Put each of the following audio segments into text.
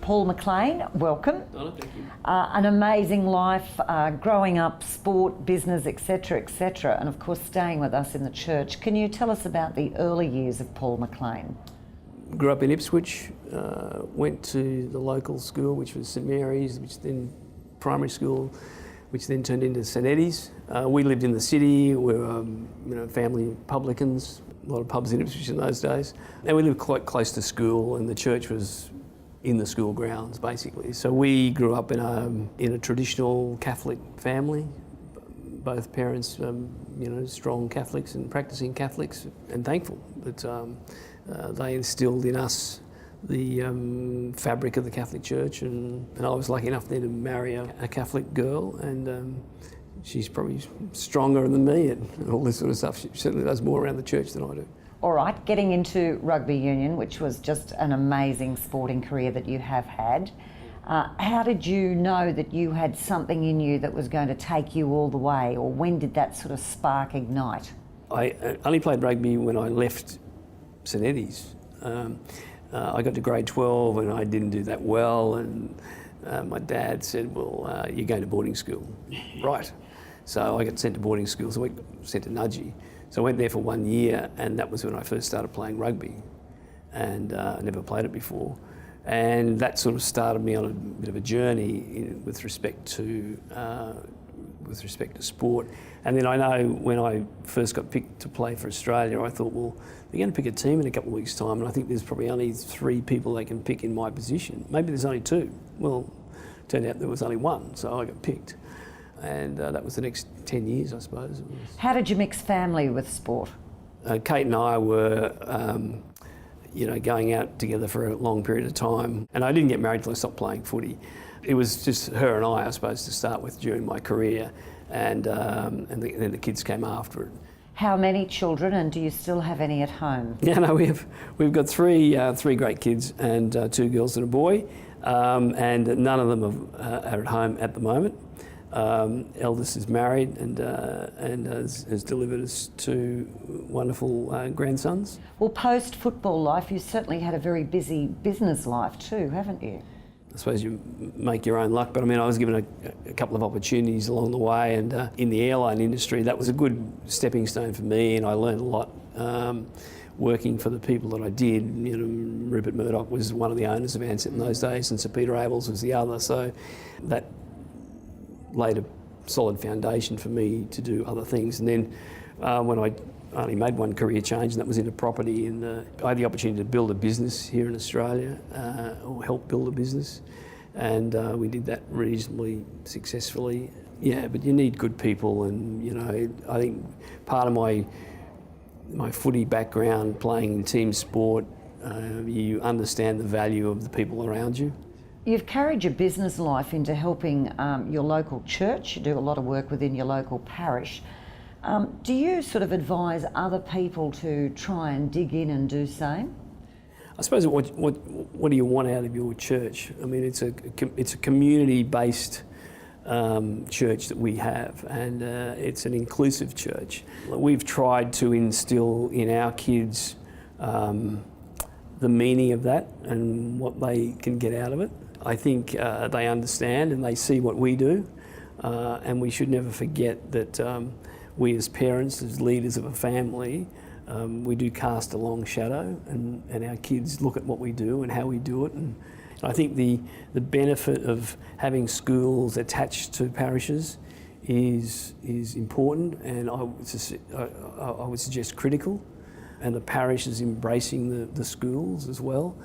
Paul McLean, welcome. Donna, thank you. An amazing life, growing up, sport, business, etc., etc., and of course staying with us in the church. Can you tell us about the early years of Paul McLean? Grew up in Ipswich, went to the local school, which was St Mary's, which then primary school, which then turned into St Eddie's. We lived in the city. We were, family publicans. A lot of pubs in Ipswich in those days, and we lived quite close to school, and the church was in the school grounds basically. So we grew up in a traditional Catholic family. Both parents, strong Catholics and practicing Catholics, and thankful that they instilled in us the fabric of the Catholic Church, and I was lucky enough then to marry a Catholic girl, and she's probably stronger than me and all this sort of stuff. She certainly does more around the church than I do. All right, getting into rugby union, which was just an amazing sporting career that you have had. How did you know that you had something in you that was going to take you all the way, or when did that sort of spark ignite? I only played rugby when I left St Eddie's. I got to grade 12 and I didn't do that well, and my dad said, well, you're going to boarding school. Right. So I got sent to boarding school, so I got sent to Nudgee. So I went there for 1 year, and that was when I first started playing rugby, and I never played it before. And that sort of started me on a bit of a journey with respect to sport. And then I know when I first got picked to play for Australia, I thought, well, they're going to pick a team in a couple of weeks' time, and I think there's probably only 3 people they can pick in my position. Maybe there's only 2. Well, turned out there was only 1, so I got picked. And that was the next 10 years, I suppose. How did you mix family with sport? Kate and I were, going out together for a long period of time. And I didn't get married till I stopped playing footy. It was just her and I suppose, to start with during my career. And then the kids came after it. How many children, and do you still have any at home? Yeah, no, we've got three great kids, and 2 girls and a boy. And none of them are at home at the moment. Eldest is married and has delivered us 2 wonderful grandsons. Well, post-football life, you certainly had a very busy business life too, haven't you? I suppose you make your own luck, but I mean, I was given a couple of opportunities along the way, and in the airline industry, that was a good stepping stone for me, and I learned a lot working for the people that I did. Rupert Murdoch was one of the owners of Ansett in those days, and Sir Peter Abels was the other, so that laid a solid foundation for me to do other things. And then when I only made one career change, and that was into property, and I had the opportunity to build a business here in Australia, or help build a business, and we did that reasonably successfully. Yeah, but you need good people, and I think part of my footy background, playing in team sport, you understand the value of the people around you. You've carried your business life into helping your local church. You do a lot of work within your local parish. Do you sort of advise other people to try and dig in and do the same? I suppose what do you want out of your church? I mean, it's a community-based church that we have, and it's an inclusive church. We've tried to instill in our kids the meaning of that and what they can get out of it. I think they understand and they see what we do, and we should never forget that we as parents, as leaders of a family, we do cast a long shadow, and our kids look at what we do and how we do it. And I think the benefit of having schools attached to parishes is important, and I would suggest critical, and the parish is embracing the schools as well.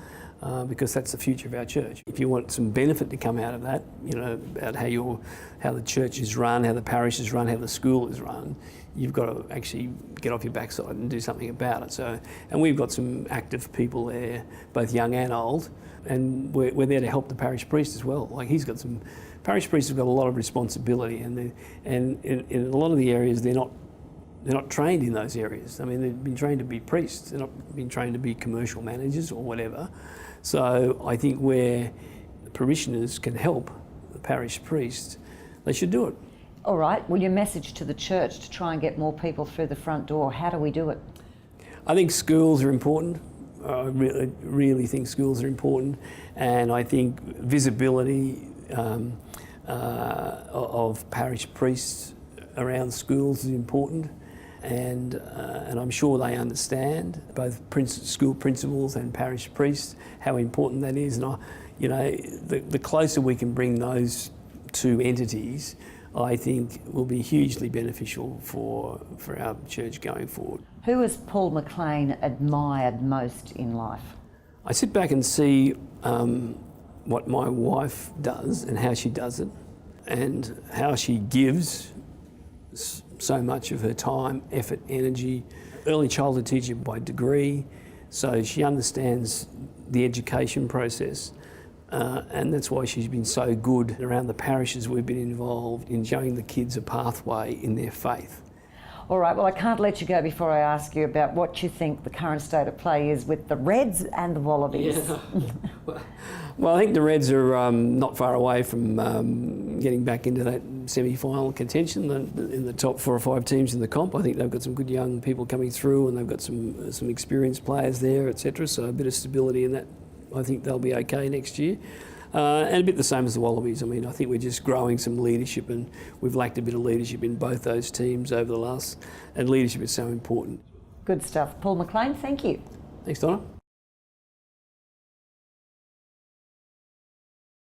Because that's the future of our church. If you want some benefit to come out of that, about how the church is run, how the parish is run, how the school is run, you've got to actually get off your backside and do something about it. So, and we've got some active people there, both young and old, and we're there to help the parish priest as well. Like parish priests have got a lot of responsibility, and in a lot of the areas they're not trained in those areas. I mean, they've been trained to be priests. They're not been trained to be commercial managers or whatever. So I think where the parishioners can help the parish priest, they should do it. All right. Well, your message to the church to try and get more people through the front door, how do we do it? I think schools are important. I really think schools are important, and I think visibility of parish priests around schools is important, and I'm sure they understand, both school principals and parish priests, how important that is. And the closer we can bring those two entities, I think will be hugely beneficial for our church going forward. Who has Paul McLean admired most in life? I sit back and see what my wife does and how she does it, and how she gives so much of her time, effort, energy. Early childhood teacher by degree, so she understands the education process. And that's why she's been so good around the parishes we've been involved in, showing the kids a pathway in their faith. All right, well, I can't let you go before I ask you about what you think the current state of play is with the Reds and the Wallabies. Yeah. Well, I think the Reds are not far away from getting back into that semi-final contention in the top 4 or 5 teams in the comp. I think they've got some good young people coming through, and they've got some experienced players there, etc. So a bit of stability in that. I think they'll be okay next year. And a bit the same as the Wallabies. I mean, I think we're just growing some leadership, and we've lacked a bit of leadership in both those teams over the last, and leadership is so important. Good stuff. Paul McLean, thank you. Thanks, Donna.